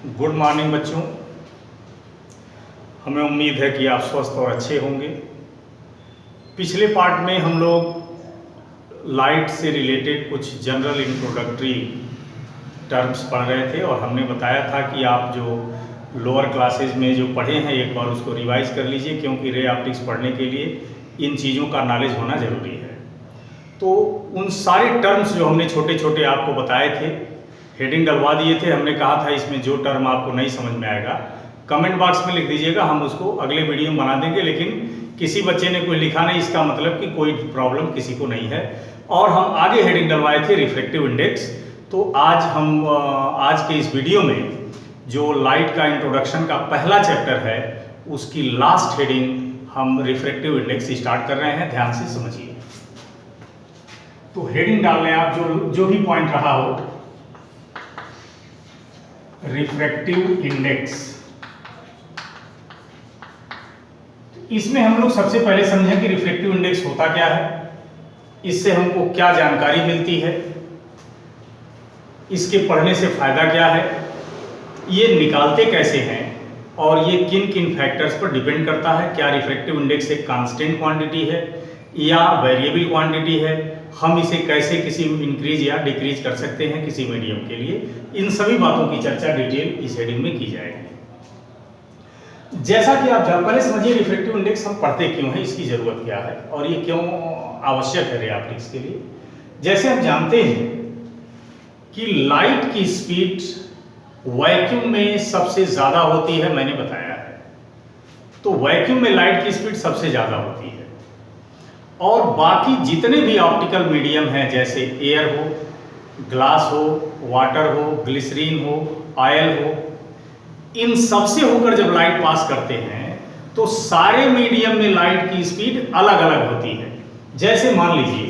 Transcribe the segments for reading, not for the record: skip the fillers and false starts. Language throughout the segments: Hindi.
गुड मॉर्निंग बच्चों। हमें उम्मीद है कि आप स्वस्थ और अच्छे होंगे। पिछले पार्ट में हम लोग लाइट से रिलेटेड कुछ जनरल इंट्रोडक्टरी टर्म्स पढ़ रहे थे और हमने बताया था कि आप जो लोअर क्लासेस में जो पढ़े हैं एक बार उसको रिवाइज कर लीजिए, क्योंकि रे ऑप्टिक्स पढ़ने के लिए इन चीज़ों का नॉलेज होना ज़रूरी है। तो उन सारे टर्म्स जो हमने छोटे छोटे आपको बताए थे, हेडिंग डलवा दिए थे। हमने कहा था इसमें जो टर्म आपको नहीं समझ में आएगा कमेंट बॉक्स में लिख दीजिएगा, हम उसको अगले वीडियो में बना देंगे। लेकिन किसी बच्चे ने कोई लिखा नहीं, इसका मतलब कि कोई प्रॉब्लम किसी को नहीं है। और हम आगे हेडिंग डलवाए थे रिफ्रैक्टिव इंडेक्स। तो आज हम आज के इस वीडियो में जो लाइट का इंट्रोडक्शन का पहला चैप्टर है उसकी लास्ट हेडिंग हम रिफ्रैक्टिव इंडेक्स स्टार्ट कर रहे हैं। ध्यान से समझिए। तो हेडिंग डाल लें आप, जो भी पॉइंट रहा हो। रिफ्रैक्टिव इंडेक्स, इसमें हम लोग सबसे पहले समझें कि रिफ्रैक्टिव इंडेक्स होता क्या है, इससे हमको क्या जानकारी मिलती है, इसके पढ़ने से फायदा क्या है, ये निकालते कैसे हैं और ये किन किन फैक्टर्स पर डिपेंड करता है। क्या रिफ्रैक्टिव इंडेक्स एक कांस्टेंट क्वांटिटी है या वेरिएबल क्वांटिटी है, हम इसे कैसे किसी इंक्रीज या डिक्रीज कर सकते हैं किसी मीडियम के लिए, इन सभी बातों की चर्चा डिटेल इस हेडिंग में की जाएगी। जैसा कि आप पहले समझिए रिफ्रैक्टिव इंडेक्स हम पढ़ते क्यों हैं, इसकी जरूरत क्या है और ये क्यों आवश्यक है रे ऑप्टिक्स के लिए। जैसे हम जानते हैं कि लाइट की स्पीड वैक्यूम में सबसे ज्यादा होती है, मैंने बताया है। तो वैक्यूम में लाइट की स्पीड सबसे ज्यादा होती है और बाकी जितने भी ऑप्टिकल मीडियम हैं, जैसे एयर हो, ग्लास हो, वाटर हो, ग्लिसरीन हो, ऑयल हो, इन सबसे होकर जब लाइट पास करते हैं तो सारे मीडियम में लाइट की स्पीड अलग अलग होती है। जैसे मान लीजिए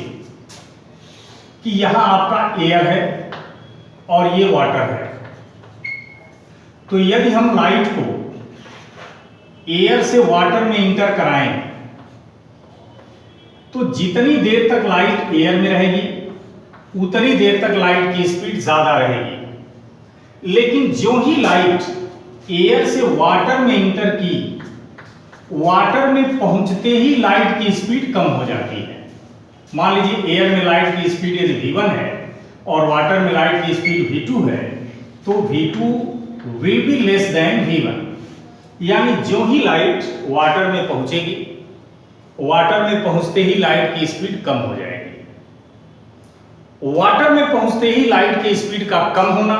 कि यहां आपका एयर है और ये वाटर है। तो यदि हम लाइट को एयर से वाटर में इंटर कराएं तो जितनी देर तक लाइट एयर में रहेगी उतनी देर तक लाइट की स्पीड ज्यादा रहेगी। लेकिन जो ही लाइट एयर से वाटर में इंटर की, वाटर में पहुंचते ही लाइट की स्पीड कम हो जाती है। मान लीजिए एयर में लाइट की स्पीड यदि v1 है और वाटर में लाइट की स्पीड v2 है, तो v2 will be less than v1। यानी जो ही लाइट वाटर में पहुंचेगी, वाटर में पहुंचते ही लाइट की स्पीड कम हो जाएगी। वाटर में पहुंचते ही लाइट की स्पीड का कम होना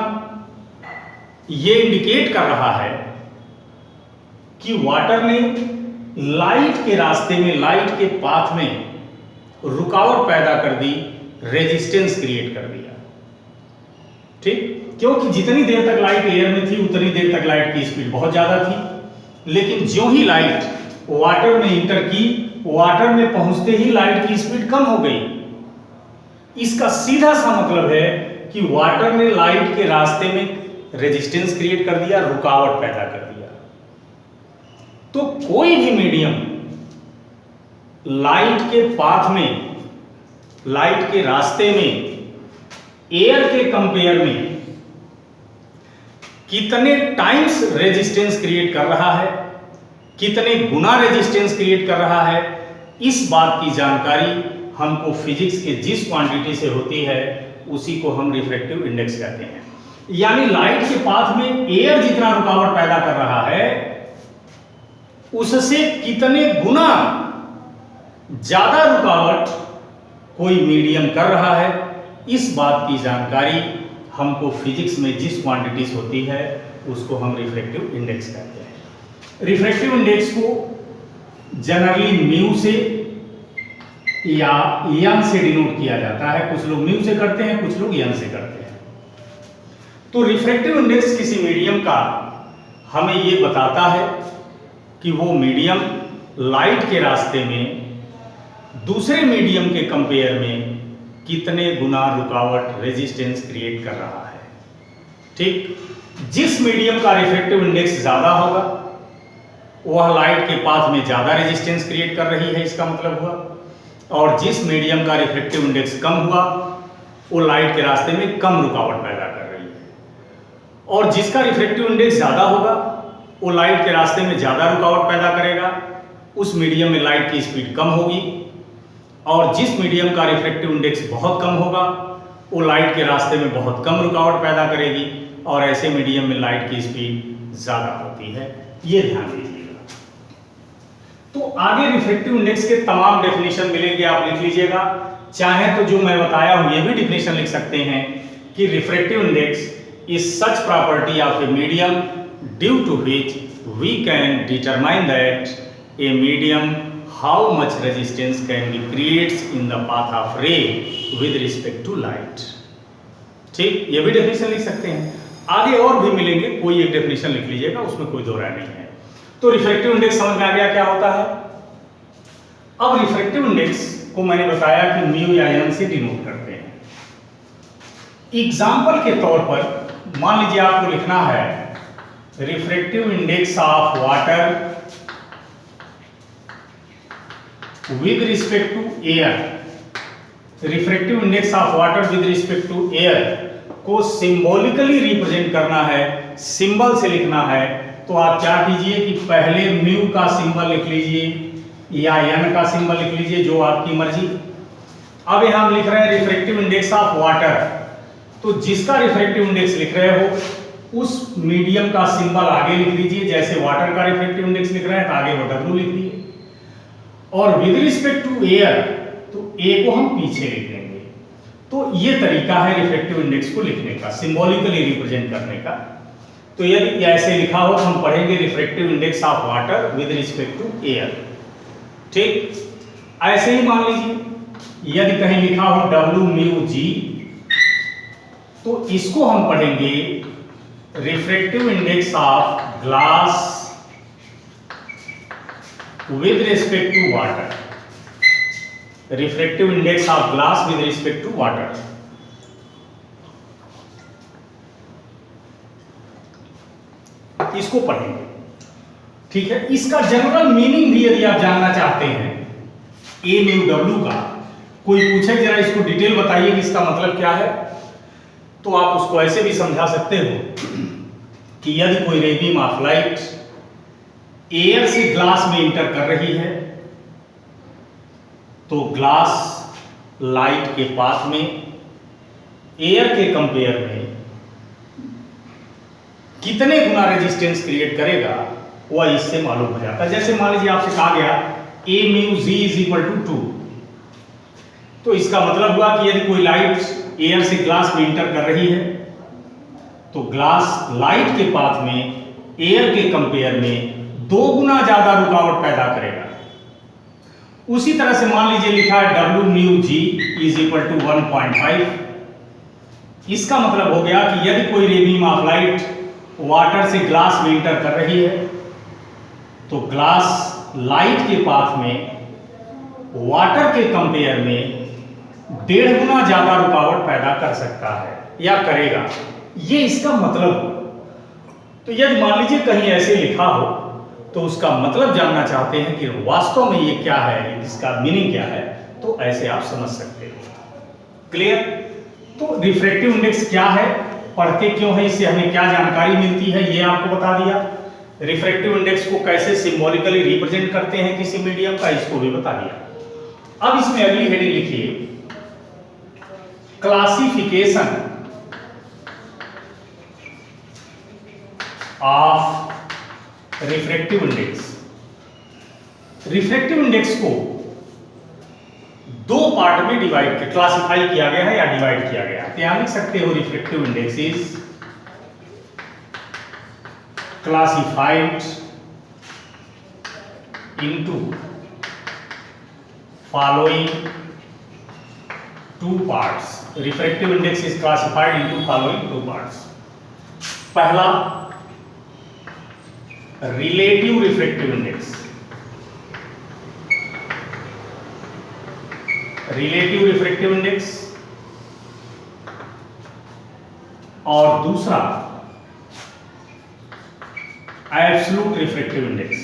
ये इंडिकेट कर रहा है कि वाटर ने लाइट के रास्ते में, लाइट के पाथ में रुकावट पैदा कर दी, रेजिस्टेंस क्रिएट कर दिया। ठीक, क्योंकि जितनी देर तक लाइट एयर में थी उतनी देर तक लाइट की स्पीड बहुत ज्यादा थी। लेकिन जो ही लाइट वाटर में इंटर की, वाटर में पहुंचते ही लाइट की स्पीड कम हो गई। इसका सीधा सा मतलब है कि वाटर ने लाइट के रास्ते में रेजिस्टेंस क्रिएट कर दिया, रुकावट पैदा कर दिया। तो कोई भी मीडियम लाइट के पाथ में, लाइट के रास्ते में एयर के कंपेयर में कितने टाइम्स रेजिस्टेंस क्रिएट कर रहा है, कितने गुना रेजिस्टेंस क्रिएट कर रहा है, इस बात की जानकारी हमको फिजिक्स के जिस क्वांटिटी से होती है उसी को हम रिफ्रैक्टिव इंडेक्स कहते हैं। यानी लाइट के पाथ में एयर जितना रुकावट पैदा कर रहा है उससे कितने गुना ज्यादा रुकावट कोई मीडियम कर रहा है, इस बात की जानकारी हमको फिजिक्स में जिस क्वांटिटी से होती है उसको हम रिफ्रैक्टिव इंडेक्स कहते हैं। रिफ्रैक्टिव इंडेक्स को जनरली म्यू से या यन से डिनोट किया जाता है। कुछ लोग म्यू से करते हैं, कुछ लोग यन से करते हैं। तो रिफ्रैक्टिव इंडेक्स किसी मीडियम का हमें ये बताता है कि वो मीडियम लाइट के रास्ते में दूसरे मीडियम के कंपेयर में कितने गुना रुकावट, रेजिस्टेंस क्रिएट कर रहा है। ठीक, जिस मीडियम का रिफ्रैक्टिव इंडेक्स ज्यादा होगा वह लाइट के पाथ में ज्यादा रेजिस्टेंस क्रिएट कर रही है, इसका मतलब हुआ। और जिस मीडियम का रिफ्रैक्टिव इंडेक्स कम हुआ वो लाइट के रास्ते में कम रुकावट पैदा कर रही है। और जिसका रिफ्रैक्टिव इंडेक्स ज़्यादा होगा वो लाइट के रास्ते में ज़्यादा रुकावट पैदा करेगा, उस मीडियम में लाइट की स्पीड कम होगी। और जिस मीडियम का रिफ्रैक्टिव इंडेक्स बहुत कम होगा वो लाइट के रास्ते में बहुत कम रुकावट पैदा करेगी, और ऐसे मीडियम में लाइट की स्पीड ज़्यादा होती है। ये ध्यान दीजिएगा। तो आगे रिफ्रैक्टिव इंडेक्स के तमाम डेफिनेशन मिलेंगे, आप लिख लीजिएगा। चाहे तो जो मैं बताया हूं ये भी डेफिनेशन लिख सकते हैं कि refractive index is such property of a medium due to which we can determine that a medium how much resistance can be creates in the path of ray with respect to light. ठीक, ये भी डेफिनेशन लिख सकते हैं। आगे और भी मिलेंगे, कोई एक डेफिनेशन लिख लीजिएगा, उसमें कोई दो राय नहीं है। तो रिफ्रैक्टिव इंडेक्स समझ में आ गया क्या होता है। अब रिफ्रैक्टिव इंडेक्स को मैंने बताया कि म्यू या एन से डिनोट करते हैं। एग्जाम्पल के तौर पर मान लीजिए आपको लिखना है refractive index of water with respect to air. Refractive index of water with respect to air को सिंबॉलिकली रिप्रेजेंट करना है, सिंबल से लिखना है। तो आप क्या कीजिए कि पहले म्यू का सिंबल लिख लीजिए या एन का सिंबल लिख लीजिए, जो आपकी मर्जी। अब यहां हम लिख रहे हैं रिफ्रैक्टिव इंडेक्स ऑफ वाटर, तो जिसका रिफ्रैक्टिव इंडेक्स लिख रहे हो उस मीडियम का सिंबल आगे लिख लीजिए। जैसे वाटर का रिफ्रैक्टिव इंडेक्स लिख रहे हैं तो आगे वो W लिख दिए, और विद रिस्पेक्ट टू एयर तो ए को हम पीछे लिख देंगे। तो ये तरीका है रिफ्रैक्टिव इंडेक्स को लिखने का, सिंबॉलिकली रिप्रेजेंट करने का। तो यदि ऐसे लिखा हो तो हम पढ़ेंगे refractive index of water with respect to air. ठीक, ऐसे ही मान लीजिए यदि कहीं लिखा हो W म्यू G, तो इसको हम पढ़ेंगे refractive index of glass with respect to water. Refractive index of glass with respect to water. इसको पढ़ेंगे, ठीक है। इसका जनरल मीनिंग भी यदि आप जानना चाहते हैं ए म्यू W का, कोई पूछे जरा इसको डिटेल बताइए कि इसका मतलब क्या है, तो आप उसको ऐसे भी समझा सकते हो कि यदि कोई ray beam of light air से ग्लास में इंटर कर रही है तो ग्लास लाइट के पाथ में एयर के कंपेयर में कितने गुना रेजिस्टेंस क्रिएट करेगा वह इससे मालूम हो जाता है। जैसे मान लीजिए आपसे कहा गया a mu g is equal to 2, तो इसका मतलब हुआ कि यदि कोई लाइट एयर से ग्लास में इंटर कर रही है तो ग्लास लाइट के पाथ में एयर के कंपेयर में 2 गुना ज्यादा रुकावट पैदा करेगा। उसी तरह से मान लीजिए लिखा है W mu G is equal to 1.5। इसका मतलब हो गया कि यदि कोई ray beam of light water से ग्लास में इंटर कर रही है तो ग्लास लाइट के पाथ में वाटर के कंपेयर में 1.5 गुना ज्यादा रुकावट पैदा कर सकता है या करेगा, ये इसका मतलब हो। तो यदि मान लीजिए कहीं ऐसे लिखा हो तो उसका मतलब जानना चाहते हैं कि वास्तव में ये क्या है, इसका मीनिंग क्या है, तो ऐसे आप समझ सकते हो। क्लियर। तो रिफ्रैक्टिव इंडेक्स क्या है, पढ़ते क्यों है, इससे हमें क्या जानकारी मिलती है, ये आपको बता दिया। रिफ्रैक्टिव इंडेक्स को कैसे सिंबॉलिकली रिप्रेजेंट करते हैं किसी मीडियम का, इसको भी बता दिया। अब इसमें अगली हेडिंग लिखिए classification of refractive index. Refractive index को 2 पार्ट में डिवाइड क्लासिफाई किया गया है या डिवाइड किया गया है। यहां लिख सकते हो refractive index is classified into following 2 parts. Refractive index is classified into following 2 parts. पहला relative refractive index, relative refractive index, और दूसरा एब्सोल्यूट रिफ्रैक्टिव इंडेक्स।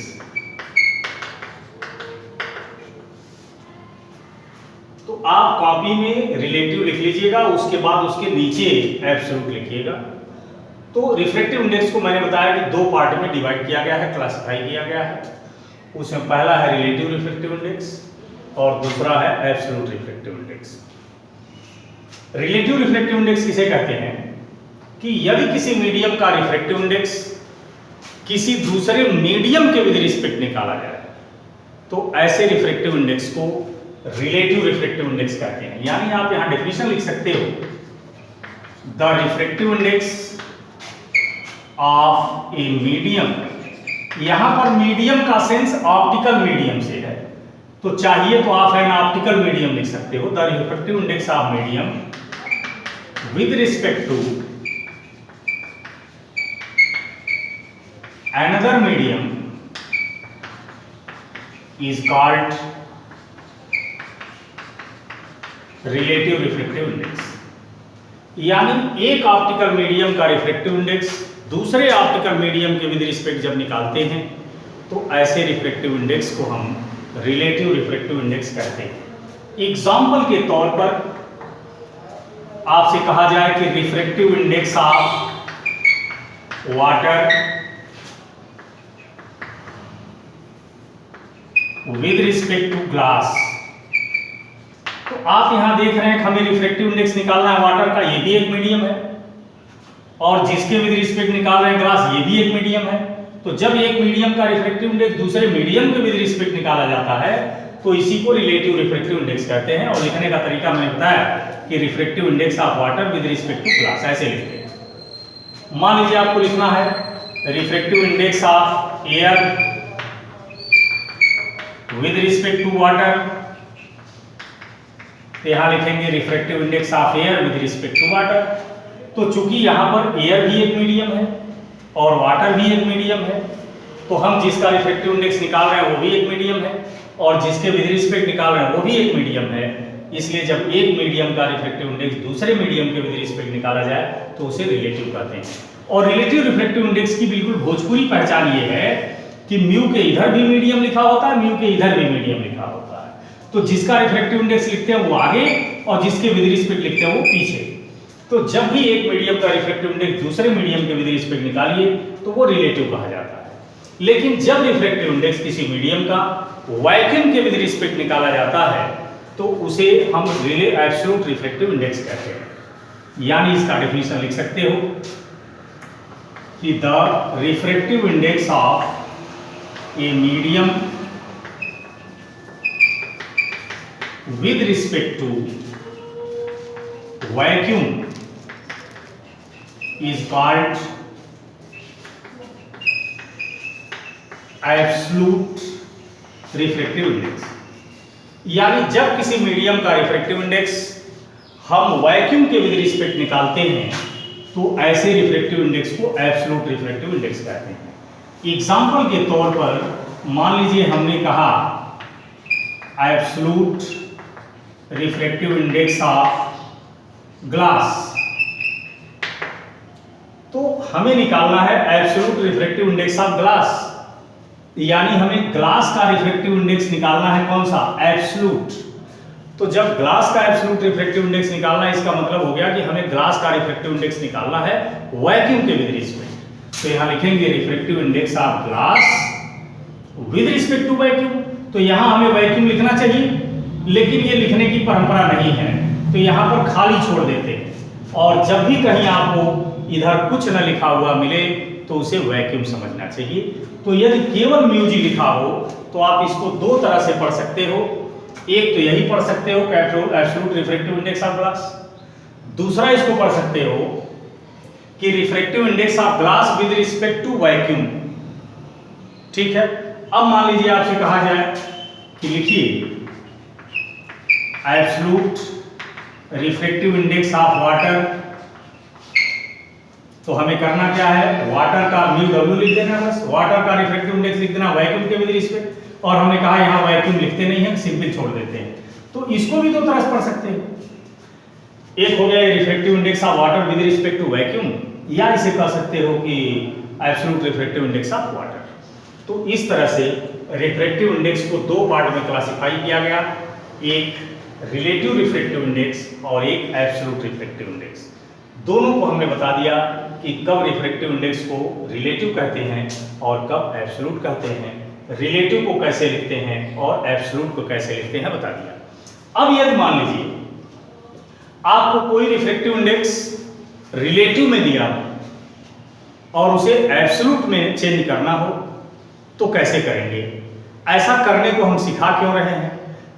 तो आप कॉपी में रिलेटिव लिख लीजिएगा, उसके बाद उसके नीचे एब्सोल्यूट लिखिएगा। तो रिफ्रैक्टिव इंडेक्स को मैंने बताया कि दो पार्ट में डिवाइड किया गया है, क्लासिफाई किया गया है। उसमें पहला है रिलेटिव रिफ्रैक्टिव इंडेक्स और दूसरा है absolute refractive index. Relative refractive index किसे कहते हैं कि यदि किसी मीडियम का रिफ्रैक्टिव इंडेक्स किसी दूसरे मीडियम के विद रिस्पेक्ट निकाला जाए तो ऐसे रिफ्रैक्टिव इंडेक्स को रिलेटिव रिफ्रैक्टिव इंडेक्स कहते हैं। यानी आप यहां डेफिनेशन लिख सकते हो, the refractive index of a medium. यहां पर मीडियम का सेंस ऑप्टिकल मीडियम से है, तो चाहिए तो आप एन ऑप्टिकल मीडियम लिख सकते हो। The refractive index of medium with respect to another medium is called relative refractive index। यानी एक ऑप्टिकल मीडियम का रिफ्रैक्टिव इंडेक्स दूसरे ऑप्टिकल मीडियम के विद रिस्पेक्ट जब निकालते हैं तो ऐसे रिफ्रैक्टिव इंडेक्स को हम रिलेटिव रिफ्रैक्टिव इंडेक्स कहते हैं। एग्जाम्पल के तौर पर आपसे कहा जाए कि refractive index of water with respect to glass, तो आप यहां देख रहे हैं कि हमें रिफ्रैक्टिव इंडेक्स निकालना है वाटर का, ये भी एक मीडियम है, और जिसके विद रिस्पेक्ट निकाल रहे हैं ग्लास, ये भी एक मीडियम है। तो जब एक मीडियम का रिफ्रैक्टिव इंडेक्स दूसरे मीडियम के विद रिस्पेक्ट निकाला जाता है तो इसी को रिलेटिव रिफ्रैक्टिव इंडेक्स कहते हैं। और लिखने का तरीका मैंने बताया कि refractive index of water with respect to glass ऐसे लिखते हैं। मान लीजिए आपको लिखना है refractive index of air with respect to water, तो यहां लिखेंगे refractive index of air with respect to water. तो चूंकि यहां पर एयर भी एक मीडियम है और वाटर भी एक मीडियम है, तो हम जिसका रिफ्रैक्टिव इंडेक्स निकाल रहे हैं वो भी एक मीडियम है और जिसके विद रिस्पेक्ट निकाल रहे हैं वो भी एक मीडियम है। इसलिए जब एक मीडियम का रिफ्रैक्टिव इंडेक्स दूसरे मीडियम के विद रिस्पेक्ट निकाला जाए तो उसे रिलेटिव कहते हैं। और रिलेटिव रिफ्रैक्टिव इंडेक्स की बिल्कुल भोजपुरी पहचान ये है कि म्यू के इधर भी मीडियम लिखा होता है, म्यू के इधर भी मीडियम लिखा होता है। तो जिसका रिफ्रैक्टिव इंडेक्स लिखते हैं वो आगे और जिसके विद रिस्पेक्ट लिखते हैं वो पीछे। तो जब भी एक मीडियम का रिफ्रैक्टिव इंडेक्स दूसरे मीडियम के विद रिस्पेक्ट निकालिए तो वो रिलेटिव कहा जाता है। लेकिन जब रिफ्रैक्टिव इंडेक्स किसी मीडियम का वैक्यूम के विद रिस्पेक्ट निकाला जाता है तो उसे हम एब्सोल्यूट रिफ्रैक्टिव इंडेक्स कहते हैं। यानी इसका डेफिनेशन लिख सकते हो कि the refractive index of a medium with respect to vacuum is called absolute refractive index। यानी जब किसी मीडियम का रिफ्रैक्टिव इंडेक्स हम वैक्यूम के विद रिस्पेक्ट निकालते हैं तो ऐसे रिफ्रैक्टिव इंडेक्स को एब्सोल्यूट रिफ्रैक्टिव इंडेक्स कहते हैं। एग्जाम्पल के तौर पर मान लीजिए हमने कहा absolute refractive index of glass, तो हमें निकालना है absolute refractive index of glass. यानी हमें ग्लास का रिफ्रैक्टिव इंडेक्स निकालना है कौन सा, एब्सोल्यूट। तो जब ग्लास का एब्सोल्यूट रिफ्रैक्टिव इंडेक्स निकालना है इसका मतलब हो गया कि हमें ग्लास का रिफ्रैक्टिव इंडेक्स निकालना है वैक्यूम के विद रिस्पेक्ट। तो यहां लिखेंगे refractive index of glass with respect to vacuum. तो यहां हमें वैक्यूम लिखना चाहिए लेकिन ये लिखने की परंपरा नहीं है, तो यहां पर खाली छोड़ देते हैं। और जब भी कहीं आपको इधर कुछ न लिखा हुआ मिले तो उसे वैक्यूम समझना चाहिए। तो यदि केवल म्यूजी लिखा हो तो आप इसको दो तरह से पढ़ सकते हो। एक तो यही पढ़ सकते हो absolute refractive index of glass, दूसरा इसको पढ़ सकते हो कि refractive index of glass with respect to vacuum. ठीक है, अब मान लीजिए आपसे कहा जाए कि लिखिए absolute refractive index of water, तो हमें करना क्या है, वाटर का म्यू डब्ल्यू लिख देना, बस वाटर का रिफ्रैक्टिव इंडेक्स लिख देना वैक्यूम के विद रिस्पेक्ट। और हमने कहा यहां वैक्यूम लिखते नहीं है, सिंपल छोड़ देते हैं। तो इसको भी दो तरह से पढ़ सकते हैं। एक हो गया refractive index of water with respect to vacuum, या इसे कह सकते हो कि absolute refractive index of water. तो इस तरह से रिफ्रैक्टिव इंडेक्स को दो पार्ट में क्लासिफाई किया गया, एक रिलेटिव रिफ्रैक्टिव इंडेक्स और एक एब्सोल्यूट रिफ्रैक्टिव इंडेक्स। दोनों को हमने बता दिया कि कब रिफ्रैक्टिव इंडेक्स को रिलेटिव कहते हैं और कब एब्सोल्यूट कहते हैं, रिलेटिव को कैसे लिखते हैं और एब्सोल्यूट को कैसे लिखते हैं बता दिया। अब यदि मान लीजिए आपको कोई रिफ्रैक्टिव इंडेक्स रिलेटिव में दिया और उसे एब्सोल्यूट में चेंज करना हो तो कैसे करेंगे? ऐसा करने को हम सिखा क्यों रहे हैं?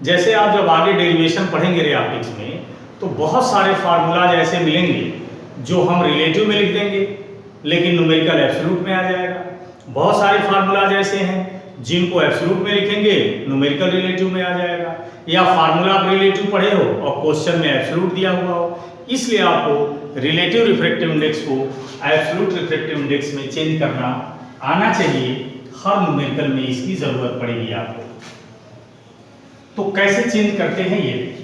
जैसे आप जब आगे डेरिवेशन पढ़ेंगे रे ऑप्टिक्स में तो बहुत सारे फार्मूलाज ऐसे मिलेंगे जो हम रिलेटिव में लिख देंगे लेकिन न्यूमेरिकल एब्सोल्यूट में आ जाएगा। बहुत सारे फार्मूलाज ऐसे हैं जिनको एब्सोल्यूट में लिखेंगे न्यूमेरिकल रिलेटिव में आ जाएगा, या फार्मूला आप रिलेटिव पढ़े हो और क्वेश्चन में एब्सोल्यूट दिया हुआ हो, इसलिए आपको रिलेटिव रिफ्रैक्टिव इंडेक्स को एब्सोल्यूट रिफ्रैक्टिव इंडेक्स में चेंज करना आना चाहिए। हर न्यूमेरिकल में इसकी जरूरत पड़ेगी आपको। तो कैसे चेंज करते हैं ये देखिए।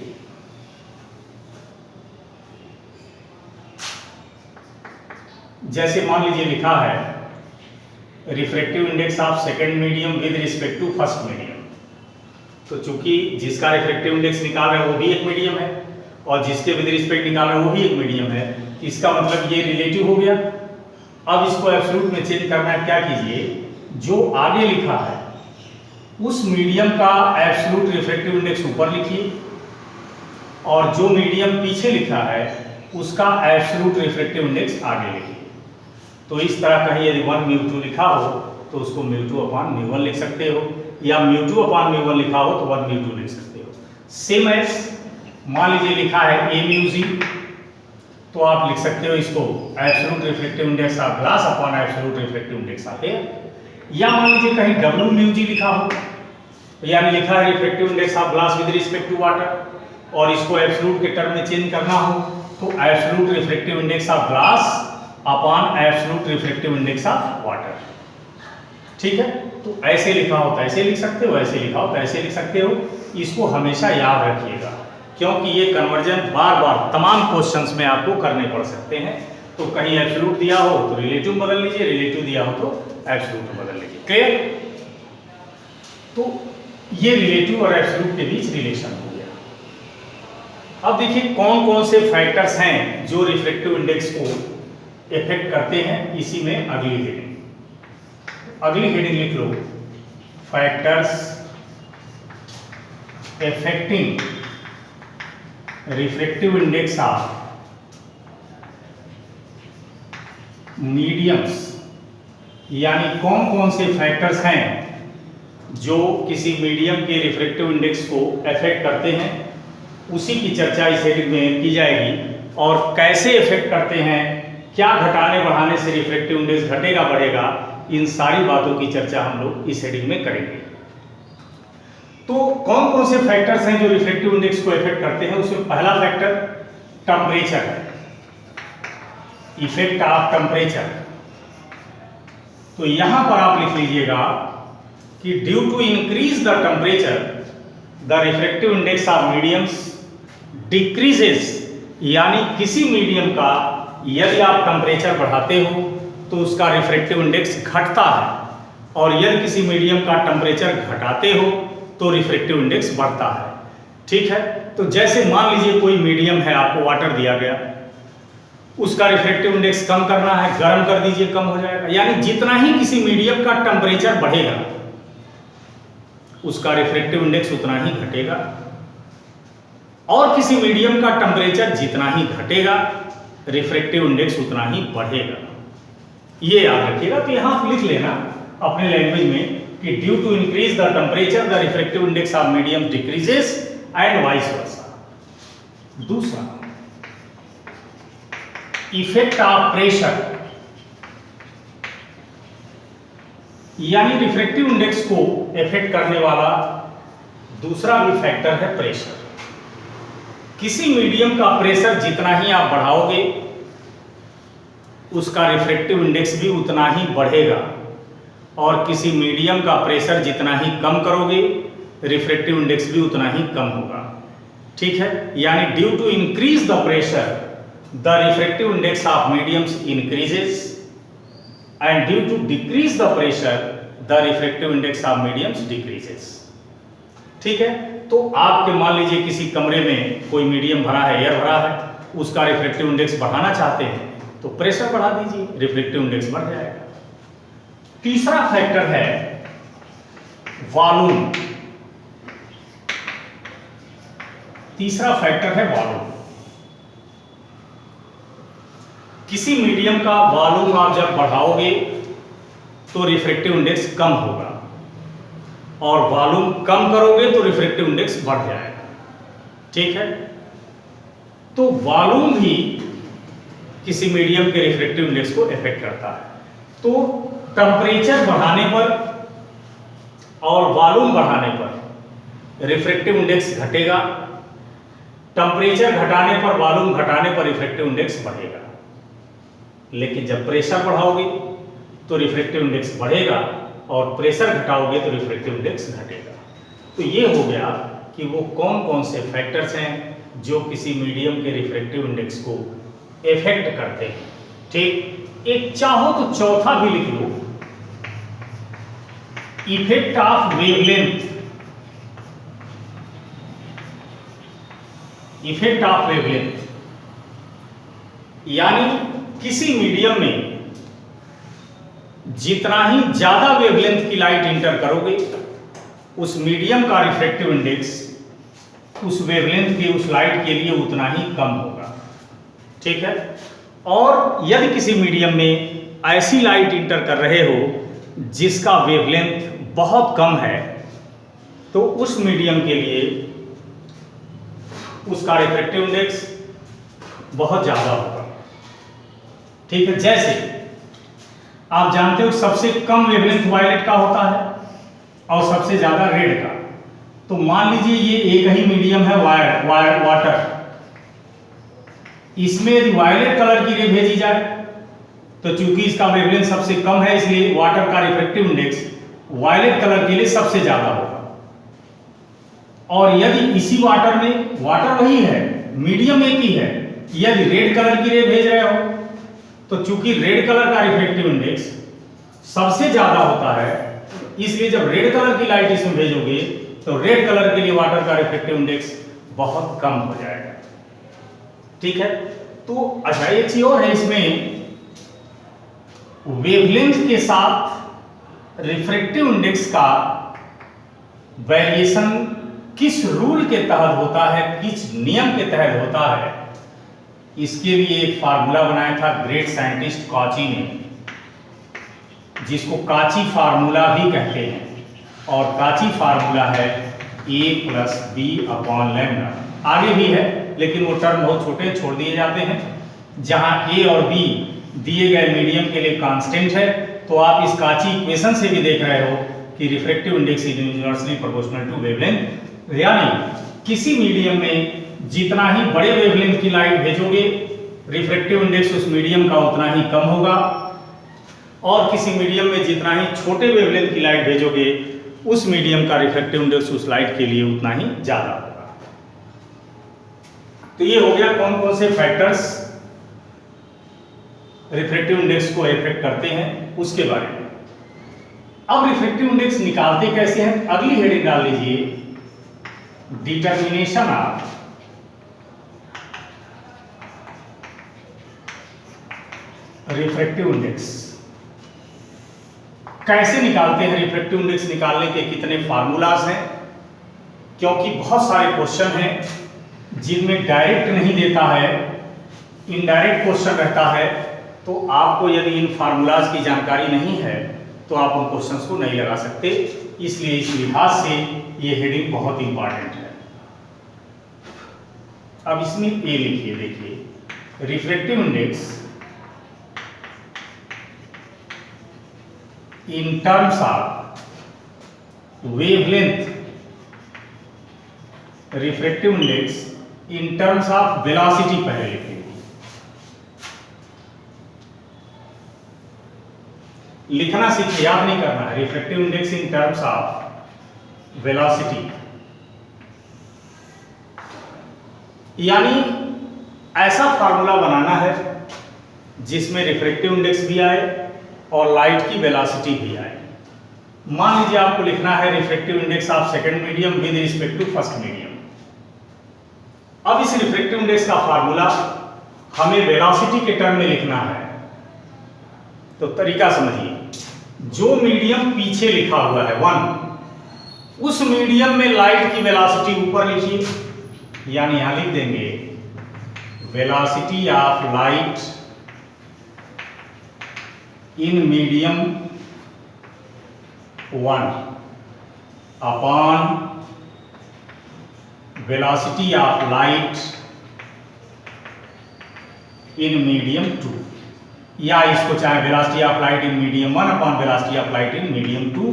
जैसे मान लीजिए लिखा है refractive index of second medium with respect to first medium, तो चूंकि जिसका रिफ्रैक्टिव इंडेक्स निकाल रहे हैं वो भी एक मीडियम है और जिसके विद रिस्पेक्ट निकाल रहे हैं वो भी एक मीडियम है, इसका मतलब ये रिलेटिव हो गया। अब इसको एब्सोल्यूट में चेंज करना है, क्या कीजिए, जो आगे लिखा है उस मीडियम का एब्सोल्यूट रिफ्रैक्टिव इंडेक्स ऊपर लिखिए और जो मीडियम पीछे लिखा है उसका एब्सोल्यूट रिफ्रैक्टिव इंडेक्स आगे लिखिए। तो इस तरह कहीं यदि 1 μ2 लिखा हो तो उसको μ2 अपॉन μ1 लिख सकते हो, या μ2 अपॉन μ1 लिखा हो तो 1 μ2 लिख सकते हो। सेम एज मान लीजिए लिखा है a μg, तो आप लिख सकते हो इसको absolute refractive index of glass upon absolute refractive index of air. या मान लीजिए कहीं w μg लिखा हो, यानी लिखा है refractive index of glass with respect to water और इसको एब्सोल्यूट के टर्म में चेंज करना हो तो absolute refractive index of glass upon absolute refractive index of water. ठीक है, तो ऐसे लिखा हो तो ऐसे लिख सकते हो, ऐसे लिखा हो तो ऐसे लिख सकते हो। इसको हमेशा याद रखिएगा क्योंकि ये कन्वर्जन बार बार तमाम क्वेश्चंस में आपको करने पड़ सकते हैं। तो कहीं एब्सोल्यूट दिया हो तो रिलेटिव बदल लीजिए, रिलेटिव दिया हो तो एब्सोल्यूट बदल लीजिए। क्लियर? तो ये रिलेटिव और एब्सोल्यूट के बीच रिलेशन हो गया। अब देखिए कौन कौन से फैक्टर्स हैं जो रिफ्रैक्टिव इंडेक्स को इफेक्ट करते हैं, इसी में अगली हेडिंग लिख लो, factors affecting refractive index of mediums, यानी कौन कौन से फैक्टर्स हैं जो किसी मीडियम के रिफ्रैक्टिव इंडेक्स को इफेक्ट करते हैं, उसी की चर्चा इस हेडिंग में की जाएगी। और कैसे इफेक्ट करते हैं, क्या घटाने बढ़ाने से रिफ्रैक्टिव इंडेक्स घटेगा बढ़ेगा, इन सारी बातों की चर्चा हम लोग इस हेडिंग में करेंगे। तो कौन कौन से फैक्टर्स हैं जो रिफ्रैक्टिव इंडेक्स को इफेक्ट करते हैं, उसमें पहला फैक्टर टेम्परेचर है, इफेक्ट ऑफ टेम्परेचर। तो यहां पर आप लिख लीजिएगा कि due to increase the temperature the refractive index of mediums decreases, यानी किसी मीडियम का यदि आप टेम्परेचर बढ़ाते हो तो उसका रिफ्रैक्टिव इंडेक्स घटता है और यदि किसी मीडियम का टेम्परेचर घटाते हो तो रिफ्रैक्टिव इंडेक्स बढ़ता है। ठीक है, तो जैसे मान लीजिए कोई मीडियम है, आपको वाटर दिया गया, उसका रिफ्रैक्टिव इंडेक्स कम करना है, गर्म कर दीजिए, कम हो जाएगा। यानी जितना ही किसी मीडियम का टेम्परेचर बढ़ेगा उसका रिफ्रैक्टिव इंडेक्स उतना ही घटेगा, और किसी मीडियम का टेम्परेचर जितना ही घटेगा रिफ्रैक्टिव इंडेक्स उतना ही बढ़ेगा। ये याद रखिएगा। तो यहां आप लिख लेना अपने लैंग्वेज में कि due to increase the temperature the refractive index of medium decreases and vice versa. दूसरा इफेक्ट ऑफ प्रेशर, यानी रिफ्रैक्टिव इंडेक्स को इफेक्ट करने वाला दूसरा भी फैक्टर है प्रेशर। किसी मीडियम का प्रेशर जितना ही आप बढ़ाओगे उसका रिफ्रैक्टिव इंडेक्स भी उतना ही बढ़ेगा, और किसी मीडियम का प्रेशर जितना ही कम करोगे रिफ्रैक्टिव इंडेक्स भी उतना ही कम होगा। ठीक है, यानी due to increase the pressure the refractive index of mediums increases and due to decrease the pressure the refractive index of mediums decreases. ठीक है, तो आपके मान लीजिए किसी कमरे में कोई मीडियम भरा है, एयर भरा है, उसका रिफ्रैक्टिव इंडेक्स बढ़ाना चाहते हैं तो प्रेशर बढ़ा दीजिए, रिफ्रैक्टिव इंडेक्स बढ़ जाएगा। तीसरा फैक्टर है वॉल्यूम। तीसरा फैक्टर है वॉल्यूम। किसी मीडियम का वॉल्यूम आप जब बढ़ाओगे तो रिफ्रैक्टिव इंडेक्स कम होगा, और वॉल्यूम कम करोगे तो रिफ्रैक्टिव इंडेक्स बढ़ जाएगा। ठीक है, तो वॉल्यूम भी किसी मीडियम के रिफ्रैक्टिव इंडेक्स को इफेक्ट करता है। तो टेम्परेचर बढ़ाने पर और वॉल्यूम बढ़ाने पर रिफ्रैक्टिव इंडेक्स घटेगा, टेम्परेचर घटाने पर, वॉल्यूम घटाने पर रिफ्रैक्टिव इंडेक्स बढ़ेगा। लेकिन जब प्रेशर बढ़ाओगे तो रिफ्रैक्टिव इंडेक्स बढ़ेगा, और प्रेशर घटाओगे तो रिफ्रैक्टिव इंडेक्स घटेगा। तो ये हो गया कि वो कौन कौन से फैक्टर्स हैं जो किसी मीडियम के रिफ्रैक्टिव इंडेक्स को इफेक्ट करते हैं। ठीक, एक चाहो तो चौथा भी लिख लो, effect of wavelength. Effect of wavelength यानी किसी मीडियम में जितना ही ज्यादा वेवलेंथ की लाइट इंटर करोगे उस मीडियम का रिफ्रैक्टिव इंडेक्स उस वेवलेंथ की उस लाइट के लिए उतना ही कम होगा। ठीक है, और यदि किसी मीडियम में ऐसी लाइट इंटर कर रहे हो जिसका वेवलेंथ बहुत कम है तो उस मीडियम के लिए उसका रिफ्रैक्टिव इंडेक्स बहुत ज्यादा होगा। ठीक है, जैसे आप जानते हो सबसे कम वेवलेंथ वायलेट का होता है और सबसे ज्यादा रेड का। तो मान लीजिए ये एक ही मीडियम है वाटर, इसमें यदि वायलेट कलर की रे भेजी जाए तो चूंकि इसका वेवलेंथ सबसे कम है इसलिए वाटर का रिफ्रैक्टिव इंडेक्स वायलेट कलर के लिए सबसे ज्यादा होगा। और यदि इसी वाटर में, वाटर वही है, मीडियम एक ही है, यदि रेड कलर की रे भेज रहे हो तो चूंकि रेड कलर का रिफ्रैक्टिव इंडेक्स सबसे ज्यादा होता है इसलिए जब रेड कलर की लाइट इसमें भेजोगे तो रेड कलर के लिए वाटर का रिफ्रैक्टिव इंडेक्स बहुत कम हो जाएगा। ठीक है, तो अच्छा एक चीज और है, इसमें वेवलेंथ के साथ रिफ्रैक्टिव इंडेक्स का वेरिएशन किस रूल के तहत होता है, किस नियम के तहत होता है, इसके लिए एक फार्मूला बनाया था ग्रेट साइंटिस्ट कॉची ने, जिसको काची फार्मूला भी कहते हैं। और काची फार्मूला है a+b/λ। आगे भी है लेकिन वो टर्म बहुत छोटे छोड़ दिए जाते हैं। जहां a और b दिए गए मीडियम के लिए कांस्टेंट है तो आप इस काची इक्वेशन से भी देख रहे हो कि refractive index is inversely proportional to wavelength. यानी किसी मीडियम में जितना ही बड़े वेवलेंथ की लाइट भेजोगे रिफ्रैक्टिव इंडेक्स उस मीडियम का उतना ही कम होगा, और किसी मीडियम में जितना ही छोटे वेवलेंथ की लाइट भेजोगे उस मीडियम का रिफ्रैक्टिव इंडेक्स उस लाइट के लिए उतना ही ज्यादा होगा। तो ये हो गया कौन कौन से फैक्टर्स रिफ्रैक्टिव इंडेक्स को इफेक्ट करते हैं उसके बारे में। अब रिफ्रैक्टिव इंडेक्स निकालते कैसे हैं, अगली हेडिंग डाल लीजिए, डिटर्मिनेशन ऑफ रिफ्रैक्टिव इंडेक्स। कैसे निकालते हैं रिफ्रैक्टिव इंडेक्स, निकालने के कितने फार्मूलाज हैं, क्योंकि बहुत सारे क्वेश्चन हैं जिनमें डायरेक्ट नहीं देता है, इनडायरेक्ट क्वेश्चन रहता है। तो आपको यदि इन फार्मूलाज की जानकारी नहीं है तो आप उन क्वेश्चंस को नहीं लगा सकते, इसलिए इस लिहाज से ये हेडिंग बहुत इंपॉर्टेंट है। अब इसमें ए लिखिए, देखिए refractive index in terms of wavelength, refractive index in terms of velocity पहले लिखेंगे। लिखना सीखिए, याद नहीं करना है। Refractive index in terms of velocity, यानी ऐसा फार्मूला बनाना है जिसमें रिफ्रैक्टिव इंडेक्स भी आए और लाइट की वेलोसिटी भी आए। मान लीजिए आपको लिखना है refractive index of second medium with respect to first medium. अब इस रिफ्रैक्टिव इंडेक्स का फार्मूला हमें वेलोसिटी के टर्म में लिखना है, तो तरीका समझिए। जो मीडियम पीछे लिखा हुआ है 1, उस मीडियम में लाइट की वेलोसिटी ऊपर लिखिए, यानी यहां लिख देंगे velocity of light in medium 1 upon velocity of light in medium 2, या इसको चाहे velocity of light in medium 1 upon velocity of light in medium 2,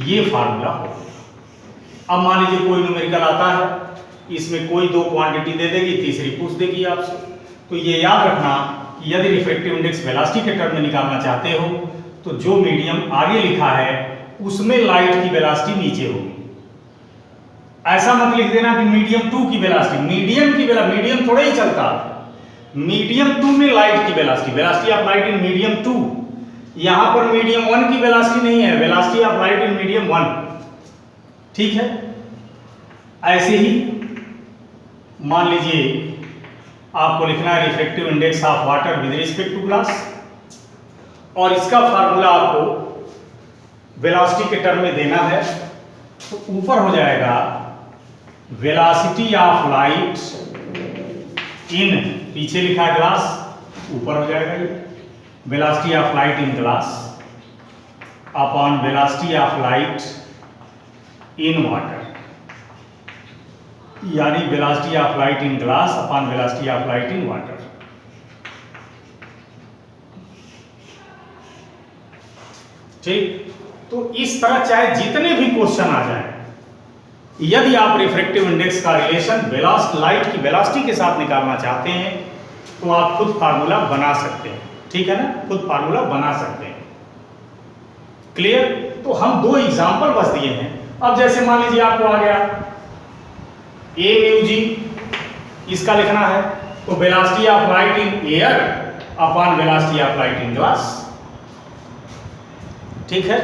ये फार्मूला हो गया। अब मान लीजिए कोई न्यूमेरिकल आता है, इसमें कोई दो क्वांटिटी दे देगी, तीसरी पूछ देगी आपसे, तो ये याद रखना कि यदि रिफ्रैक्टिव इंडेक्स वेलोसिटी के टर्म में निकालना चाहते हो तो जो मीडियम आगे लिखा है उसमें लाइट की वेलोसिटी नीचे होगी। ऐसा मत लिख देना कि मीडियम 2 की वेलोसिटी, मीडियम थोड़ा ही चलता है, मीडियम 2 में लाइट की velocity of light in medium 2, यहां पर मीडियम 1 की वेलोसिटी नहीं है, velocity of light in medium 1, ठीक है। ऐसे ही मान लीजिए आपको लिखना है refractive index of water with respect to glass, और इसका फार्मूला आपको वेलोसिटी के टर्म में देना है, तो ऊपर हो जाएगा वेलोसिटी ऑफ लाइट इन, पीछे लिखा है ग्लास, ऊपर हो जाएगा ये velocity of light in glass upon velocity of light in water, यानी velocity of light in glass upon velocity of light in water. ठीक, तो इस तरह चाहे जितने भी क्वेश्चन आ जाए, यदि आप रिफ्रैक्टिव इंडेक्स का रिलेशन लाइट की वेलोसिटी के साथ निकालना चाहते हैं तो आप खुद फार्मूला बना सकते हैं, ठीक है ना, खुद फार्मूला बना सकते हैं। क्लियर? तो हम दो एग्जांपल बस दिए हैं। अब जैसे मान लीजिए आपको आ गया ए म्यू जी, इसका लिखना है, तो velocity of light in air upon velocity of light in glass, ठीक है,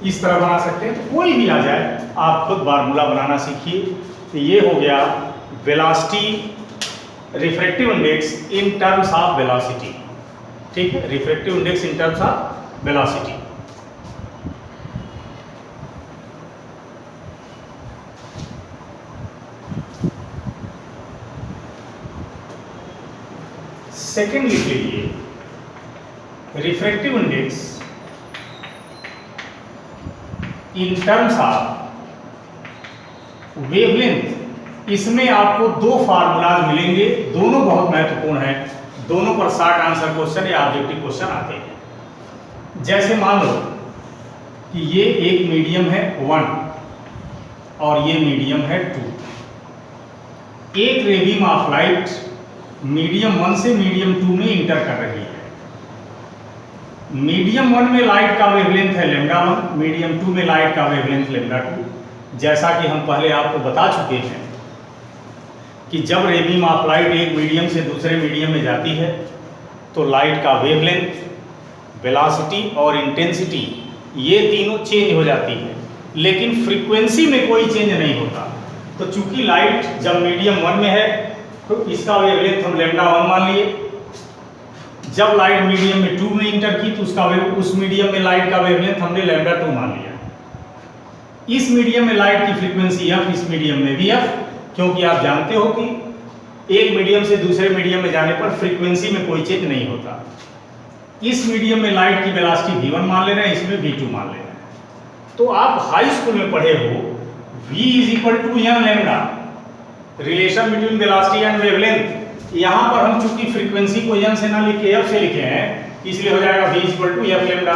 इस तरह बना सकते हैं। तो कोई भी आ जाए आप खुद फार्मूला बनाना सीखिए। तो ये हो गया velocity, refractive index in terms of velocity, ठीक है, refractive index in terms of velocity. Second लिख लीजिए refractive index in terms of wavelength. इसमें आपको दो फार्मूलाज मिलेंगे, दोनों बहुत महत्वपूर्ण हैं, दोनों पर शॉर्ट आंसर क्वेश्चन या ऑब्जेक्टिव क्वेश्चन आते हैं। जैसे मान लो कि ये एक मीडियम है 1 और ये मीडियम है 2, एक रे बीम ऑफ लाइट मीडियम 1 से मीडियम 2 में इंटर कर रही है। मीडियम 1 में लाइट का वेवलेंथ है λ1, मीडियम 2 में लाइट का वेवलेंथ λ2। जैसा कि हम पहले आपको बता चुके हैं कि जब रे बीम ऑफ लाइट एक मीडियम से दूसरे मीडियम में जाती है तो लाइट का वेवलेंथ, वेलोसिटी और इंटेंसिटी ये तीनों चेंज हो जाती है, लेकिन फ्रीक्वेंसी में कोई चेंज नहीं होता। तो चूंकि लाइट जब मीडियम 1 में है तो इसका वेवलेंथ हम λ1 मान लिए, जब लाइट मीडियम में 2 में इंटर की तो उस मीडियम में लाइट का वेवलेंथ हमने λ2 मान लिया। इस मीडियम में लाइट की फ्रीक्वेंसी f, इस मीडियम में भी f, क्योंकि आप जानते हो कि एक मीडियम से दूसरे मीडियम में जाने पर फ्रीक्वेंसी में कोई चेंज नहीं होता। इस मीडियम में लाइट की वेलोसिटी v1 मान ले रहे हैं, इसमें v2 मान ले रहे हैं। तो आप हाई स्कूल में पढ़े हो v = n λ, relation between velocity and wavelength. यहाँ पर हम चूंकि फ्रीक्वेंसी को n से ना लिख के f से लिखे हैं, इसलिए हो जाएगा v = f λ।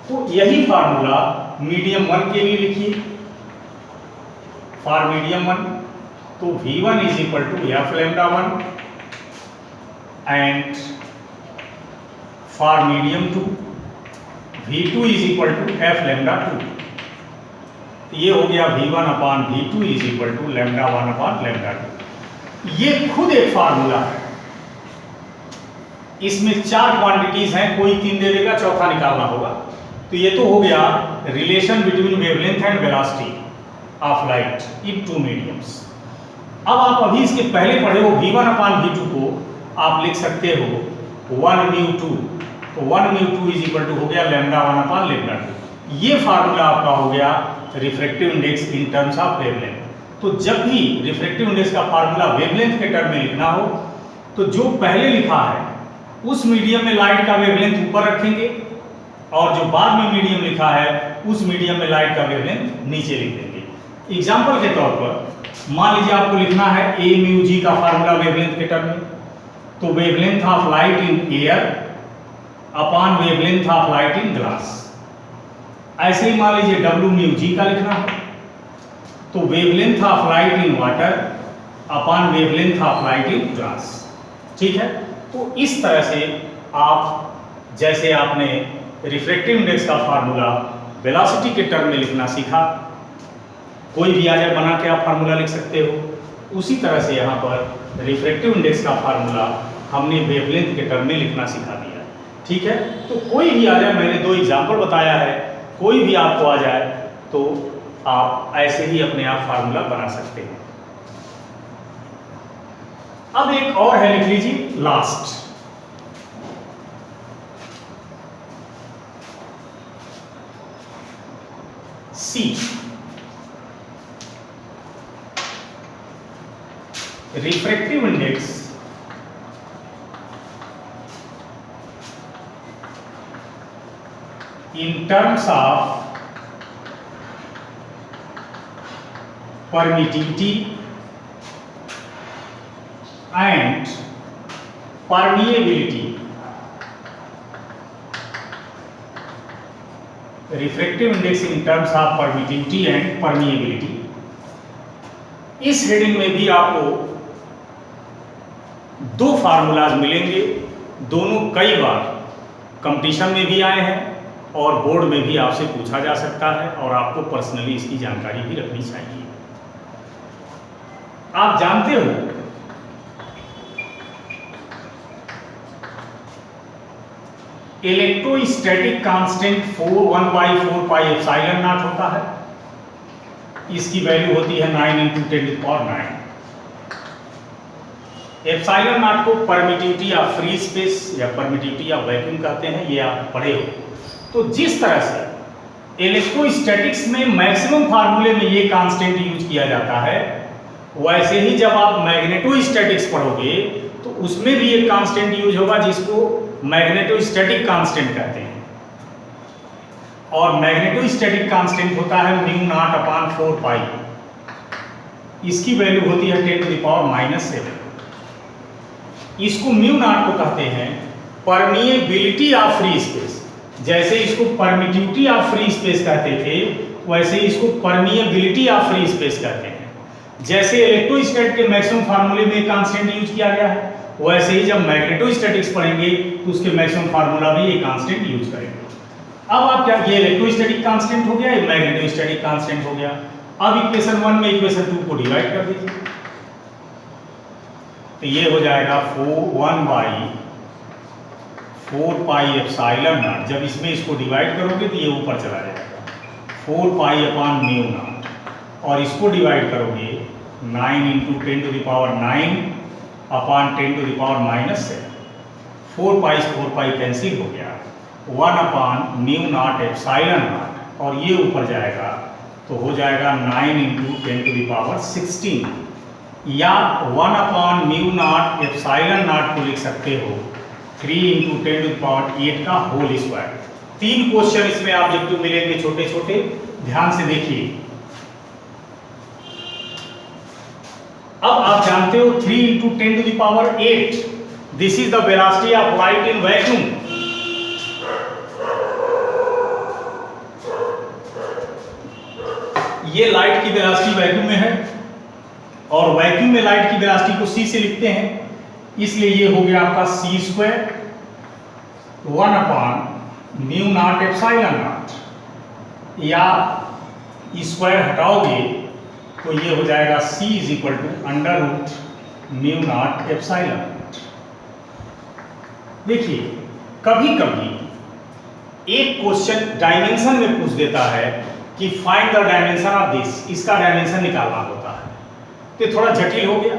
तो यही फार्मूला मीडियम 1 के लिए लिखिए, फॉर मीडियम 1, तो v1 = f λ1 and for medium 2 v2 = f λ2। ये हो गया v1/v2 = λ1/λ2। ये खुद एक फार्मूला है, इसमें 4 क्वांटिटीज हैं, कोई 3 दे देगा, चौथा निकालना होगा। तो ये तो हो गया relation between wavelength and velocity of light in 2 mediums. अब आप अभी इसके पहले पढ़े हो v1/v2 को आप लिख सकते हो 1μ2, तो 1μ2 इज इक्वल टू हो गया λ1/λ2। ये फार्मूला आपका हो गया refractive index in terms of wavelength. तो जब भी रिफ्रैक्टिव इंडेक्स का फार्मूला वेवलेंथ के टर्म में लिखना हो तो जो पहले लिखा है उस मीडियम में लाइट का वेवलेंथ ऊपर रखेंगे और जो बाद में मीडियम लिखा है उस मीडियम में लाइट का वेवलेंथ नीचे लिख देंगे। एग्जांपल के तौर पर मान लीजिए आपको लिखना है aμg का फार्मूला वेवलेंथ के टर्म में, तो wavelength of light in air upon wavelength of light in glass. ऐसे ही मान लीजिए wμg का लिखना है, तो wavelength of light in water upon wavelength of light in glass. ठीक है, तो इस तरह से आप जैसे आपने रिफ्रैक्टिव इंडेक्स का फार्मूला वेलोसिटी के टर्म में लिखना सीखा, कोई भी आ जाए बना के आप फार्मूला लिख सकते हो, उसी तरह से यहाँ पर रिफ्रैक्टिव इंडेक्स का फार्मूला हमने वेवलेंथ के टर्म में लिखना सिखा दिया। ठीक है, तो कोई भी आ जाए, मैंने 2 एग्जाम्पल बताया है, कोई भी आपको आ जाए तो आप ऐसे ही अपने आप फार्मूला बना सकते हैं। अब एक और है, लिख लीजिए last. C refractive index in terms of permittivity and permeability। Refractive index in terms of permittivity and permeability. इस हेडिंग में भी आपको 2 फार्मूलाज मिलेंगे, दोनों कई बार कंपटीशन में भी आए हैं और बोर्ड में भी आपसे पूछा जा सकता है और आपको पर्सनली इसकी जानकारी भी रखनी चाहिए। आप जानते हो इलेक्ट्रोस्टैटिक कांस्टेंट 1/4πε0 होता है, इसकी वैल्यू होती है 9 × 10⁹। एप्सिलॉन नॉट को परमिटिविटी ऑफ फ्री स्पेस या परमिटिविटी ऑफ वैक्यूम कहते हैं, ये आप पढ़े हो। तो जिस तरह से इलेक्ट्रोस्टैटिक्स में मैक्सिमम फार्मूले में ये कांस्टेंट यूज किया जाता है, वैसे ही जब आप मैग्नेटोस्टैटिक्स पढ़ोगे तो उसमें भी एक कांस्टेंट यूज होगा जिसको मैग्नेटोस्टैटिक कांस्टेंट कहते हैं। और मैग्नेटोस्टैटिक कांस्टेंट होता है μ0/4π, इसकी वैल्यू होती है 10⁻⁻⁷। इसको μ0 को कहते हैं परमिएबिलिटी ऑफ फ्री स्पेस। जैसे इसको परमिटिविटी ऑफ फ्री स्पेस कहते थे, वैसे इसको परमिएबिलिटी ऑफ फ्री स्पेस कहते हैं। जैसे इलेक्ट्रोस्टैटिक के मैक्सिमम फार्मूले में कांस्टेंट यूज किया गया है, वैसे ही जब मैग्नेटोस्टैटिक्स पढ़ेंगे तो उसके मैक्सिमम फार्मूला में ये कांस्टेंट यूज करेंगे। अब आप क्या, ये इलेक्ट्रोस्टैटिक कांस्टेंट हो गया, ये मैग्नेटोस्टैटिक कांस्टेंट हो गया। अब इक्वेशन 1 में इक्वेशन 2 को डिवाइड कर दीजिए, तो ये हो जाएगा 1/4πε0। जब इसमें इसको डिवाइड करोगे तो ये ऊपर चला जाएगा 4π/μ0, और इसको डिवाइड करोगे 9 × 10⁹ अपॉन 10⁻⁻⁷। 4π से 4π कैंसिल हो गया, 1/μ0 और ये ऊपर जाएगा तो हो जाएगा 9 × 10⁻16, या 1/μ0 को लिख सकते हो 3 × 10⁸ का होल स्क्वायर। 3 क्वेश्चन इसमें ऑब्जेक्टिव मिलेंगे छोटे छोटे, ध्यान से देखिए। अब आप जानते हो 3 × 10⁸, this is the velocity of light in vacuum. ये लाइट की वेलोसिटी वैक्यूम में है, और वैक्यूम में लाइट की वेलोसिटी को c से लिखते हैं, इसलिए ये हो गया आपका c² 1/μ0 या स्क्वायर हटाओगे तो ये हो जाएगा c √μ0ε। देखिए, कभी कभी एक क्वेश्चन डायमेंशन में पूछ देता है कि find the dimension of this, इसका डायमेंशन निकालना होता है, तो थोड़ा जटिल हो गया।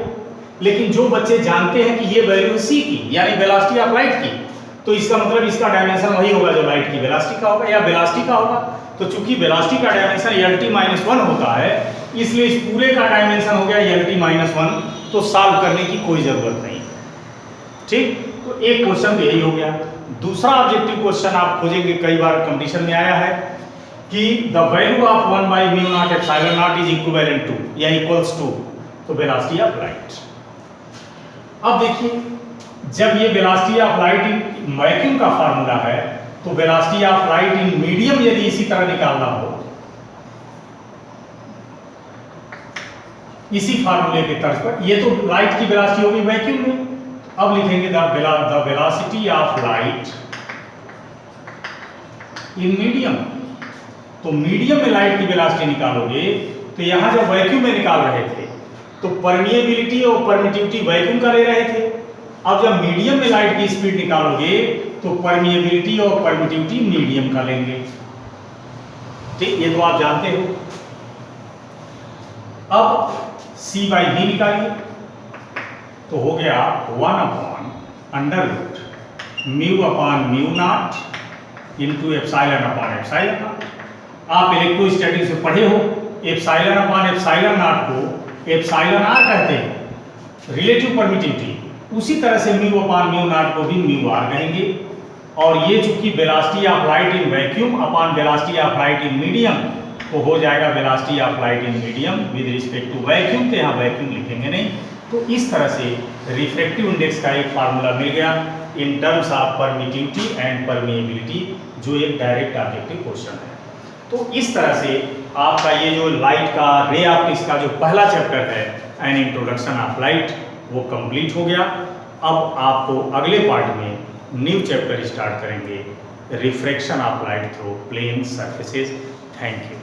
लेकिन जो बच्चे जानते हैं कि ये वैल्यू सी की यानी वेलोसिटी ऑफ लाइट की, तो इसका मतलब इसका डायमेंशन वही होगा जो लाइट की वेलोसिटी का होगा या वेलोसिटी का होगा। तो चूंकि वेलोसिटी का डायमेंशन lt-1 होता है, इसलिए इस पूरे का डायमेंशन हो गया lt-1, तो सॉल्व करने की कोई जरूरत नहीं। ठीक, तो एक क्वेश्चन यही हो गया। दूसरा ऑब्जेक्टिव क्वेश्चन आप खोजेंगे, कई बार कंपटीशन में आया है कि the value of 1/μ0 is equivalent to या इक्वल्स टू तो वेलोसिटी ऑफ लाइट। अब देखिए, जब ये velocity of light in vacuum का फार्मूला है, तो velocity of light in medium यदि इसी तरह निकालना हो, इसी फार्मूले के तर्ज पर, ये तो लाइट की वेलोसिटी होगी वैक्यूम में। अब लिखेंगे the velocity of light in medium. तो मीडियम में लाइट की वेलोसिटी निकालोगे, तो यहां जब वैक्यूम में निकाल रहे थे तो परमिएबिलिटी और परमिटिविटी वैक्यूम का ले रहे थे। अब जब मीडियम में लाइट की स्पीड निकालोगे तो परमिएबिलिटी और परमिटिविटी मीडियम का लेंगे। ठीक, ये तो आप जानते हो। अब C/V निकालिए, तो हो गया 1/√μ/μ0 इंटू ε/ε0। आप इलेक्ट्रोस्टैटिक्स में पढ़े हो, ε/ε0 को εr कहते हैं, रिलेटिव परमिटिविटी। उसी तरह से μ/μ0 को भी μr कहेंगे। और ये चूंकि velocity of light in vacuum upon velocity of light in medium, तो हो जाएगा velocity of light in medium with respect to vacuum, तो यहाँ वैक्यूम लिखेंगे नहीं। तो इस तरह से रिफ्रैक्टिव इंडेक्स का एक फार्मूला मिल गया in terms of permittivity and permeability, जो एक डायरेक्ट ऑब्जेक्टिव क्वेश्चन है। तो इस तरह से आपका ये जो लाइट का रे ऑप्टिक्स का जो पहला चैप्टर है एन इंट्रोडक्शन ऑफ लाइट, वो कंप्लीट हो गया। अब आपको अगले पार्ट में न्यू चैप्टर स्टार्ट करेंगे, refraction of light through plane surfaces. Thank you.